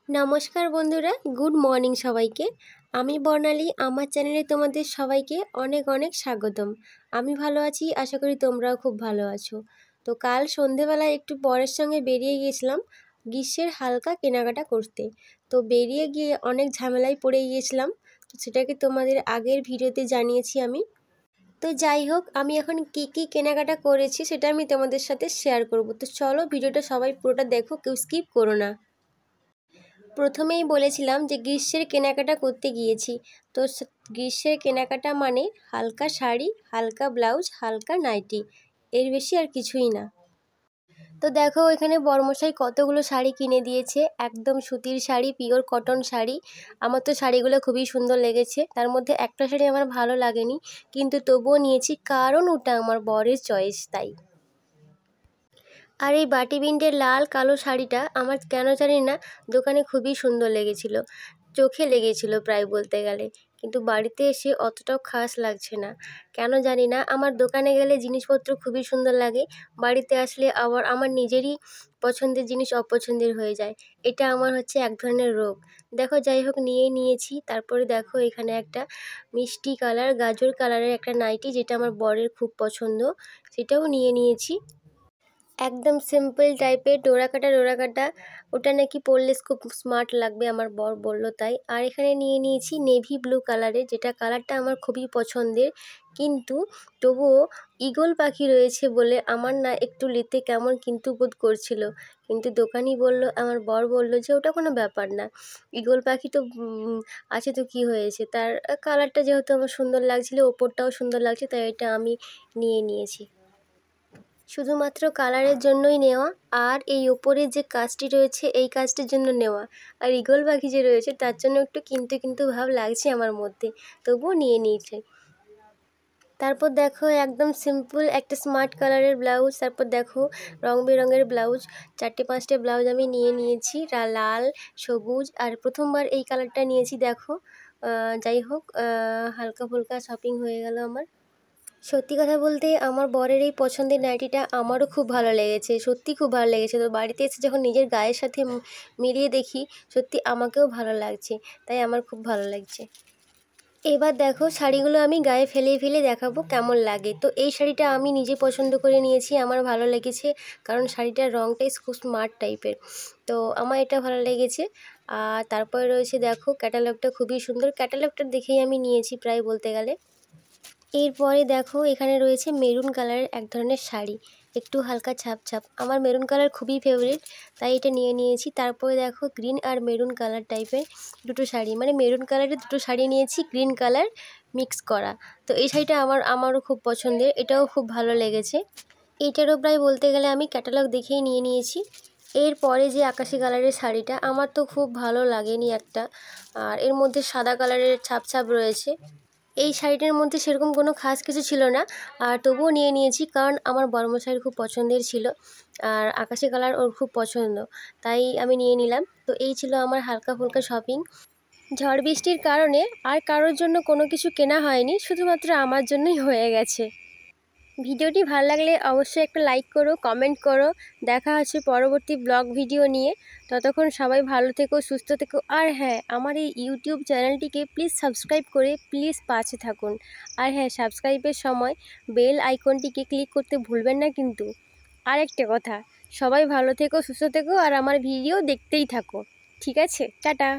নমস্কার বন্ধুরা, good morning সবাইকে। আমি বর্ণালী, আমার চ্যানেলে তোমাদের সবাইকে অনেক অনেক স্বাগতম। আমি ভালো আছি, আশা করি তোমরাও খুব ভালো আছো। তো কাল সন্ধেবেলায় একটু বরের সঙ্গে বেরিয়ে গিয়েছিলাম গ্রীষ্মের হালকা কেনাকাটা করতে। তো বেরিয়ে গিয়ে অনেক ঝামেলায় পড়ে গিয়েছিলাম, তো সেটাকে তোমাদের আগের ভিডিওতে জানিয়েছি আমি। তো যাই হোক, আমি এখন কী কেনাকাটা করেছি সেটা আমি তোমাদের সাথে শেয়ার করব। তো চলো ভিডিওটা সবাই পুরোটা দেখো, কেউ স্কিপ করো না। প্রথমেই বলেছিলাম যে গ্রীষ্মের কেনাকাটা করতে গিয়েছি। তো গ্রীষ্মের কেনাকাটা মানে হালকা শাড়ি, হালকা ব্লাউজ, হালকা নাইটি, এর বেশি আর কিছুই না। তো দেখো এখানে বড়মশাই কতগুলো শাড়ি কিনে দিয়েছে, একদম সুতির শাড়ি, পিওর কটন শাড়ি। আমার তো শাড়িগুলো খুবই সুন্দর লেগেছে, তার মধ্যে একটা শাড়ি আমার ভালো লাগেনি, কিন্তু তবুও নিয়েছি কারণ ওটা আমার বরের চয়েস, তাই। আর এই বাটি প্রিন্টের লাল কালো শাড়িটা আমার কেন জানি না দোকানে খুবই সুন্দর লেগেছিল, চোখে লেগেছিল প্রায় বলতে গেলে, কিন্তু বাড়িতে এসে অতটাও খাস লাগছে না। কেন জানি না, আমার দোকানে গেলে জিনিসপত্র খুবই সুন্দর লাগে, বাড়িতে আসলে আবার আমার নিজেরই পছন্দের জিনিস অপছন্দের হয়ে যায়। এটা আমার হচ্ছে এক ধরনের রোগ। দেখো যাই হোক, নিয়েছি। তারপরে দেখো এখানে একটা মিষ্টি কালার, গাজর কালারের একটা নাইটি, যেটা আমার বরের খুব পছন্দ, সেটাও নিয়েছি। একদম সিম্পল টাইপের ডোরা কাটা, ওটা নাকি পরলে খুব স্মার্ট লাগবে, আমার বর বলল তাই। আর এখানে নিয়েছি নেভি ব্লু কালারের, যেটা কালারটা আমার খুবই পছন্দের, কিন্তু তবুও ঈগল পাখি রয়েছে বলে আমার না একটু নিতে কেমন কিন্তু বোধ করছিল। কিন্তু দোকানি বলল, আমার বর বলল যে ওটা কোনো ব্যাপার না, ঈগল পাখি তো আছে তো কি হয়েছে, তার কালারটা যেহেতু আমার সুন্দর লাগছিল, ওপরটাও সুন্দর লাগছে, তাই এটা আমি নিয়েছি। শুধুমাত্র কালারের জন্যই নেওয়া, আর এই ওপরের যে কাজটি রয়েছে এই কাজটির জন্য নেওয়া, আর ঈগল পাখি যে রয়েছে তার জন্য একটু কিন্তু ভাব লাগছে আমার মধ্যে, তবুও নিয়েছি। তারপর দেখো একদম সিম্পল একটা স্মার্ট কালারের ব্লাউজ, তারপর দেখো রং বেরঙের ব্লাউজ, 4-5টে ব্লাউজ আমি নিয়েছি, লাল, সবুজ, আর প্রথমবার এই কালারটা নিয়েছি। দেখো যাই হোক, হালকা ফুলকা শপিং হয়ে গেল আমার। সত্যি কথা বলতে আমার বরের এই পছন্দের নাইটিটা আমারও খুব ভালো লেগেছে, সত্যি খুব ভালো লেগেছে। তো বাড়িতে এসে যখন নিজের গায়ের সাথে মিলিয়ে দেখি, সত্যি আমাকেও ভালো লাগছে, তাই আমার খুব ভালো লাগছে। এবার দেখো শাড়িগুলো আমি গায়ে ফেলে দেখাবো কেমন লাগে। তো এই শাড়িটা আমি নিজে পছন্দ করে নিয়েছি, আমার ভালো লেগেছে, কারণ শাড়িটার রঙটাই খুব স্মার্ট টাইপের, তো আমার এটা ভালো লেগেছে। আর তারপরে রয়েছে দেখো ক্যাটালগটা খুবই সুন্দর, ক্যাটালগটা দেখেই আমি নিয়েছি প্রায় বলতে গেলে। এরপরে দেখো এখানে রয়েছে মেরুন কালারের এক ধরনের শাড়ি, একটু হালকা ছাপ, আমার মেরুন কালার খুবই ফেভারিট, তাই এটা নিয়েছি। তারপরে দেখো গ্রিন আর মেরুন কালার টাইপের দুটো শাড়ি, মানে মেরুন কালারের দুটো শাড়ি নিয়েছি, গ্রিন কালার মিক্স করা। তো এই শাড়িটা আমারও খুব পছন্দের, এটাও খুব ভালো লেগেছে। এইটারও প্রায় বলতে গেলে আমি ক্যাটালগ দেখেই নিয়েছি। এরপরে যে আকাশি কালারের শাড়িটা আমার তো খুব ভালো লাগেনি একটা, আর এর মধ্যে সাদা কালারের ছাপ রয়েছে। এই শাড়িটার মধ্যে সেরকম কোনো খাস কিছু ছিল না, আর তবুও নিয়েছি, কারণ আমার বড়মশাইয়ের খুব পছন্দের ছিল, আর আকাশি কালার ওর খুব পছন্দ, তাই আমি নিয়ে নিলাম। তো এই ছিল আমার হালকা ফুলকা শপিং। ঝড় বৃষ্টির কারণে আর কারোর জন্য কোনো কিছু কেনা হয়নি, শুধুমাত্র আমার জন্যই হয়ে গেছে। ভিডিওটি ভালো লাগলে অবশ্যই একটা লাইক করো, কমেন্ট করো। দেখা হচ্ছে পরবর্তী ব্লগ ভিডিও নিয়ে। ততক্ষণ সবাই ভালো থেকো, সুস্থ থেকো, আর হ্যাঁ, আমার এই ইউটিউব চ্যানেলটিকে প্লিজ সাবস্ক্রাইব করে প্লিজ পাশে থাকুন। আর হ্যাঁ, সাবস্ক্রাইবের সময় বেল আইকনটিকে ক্লিক করতে ভুলবেন না কিন্তু। আর একটা কথা, সবাই ভালো থেকো, সুস্থ থেকো, আর আমার ভিডিও দেখতেই থাকো। ঠিক আছে, টাটা।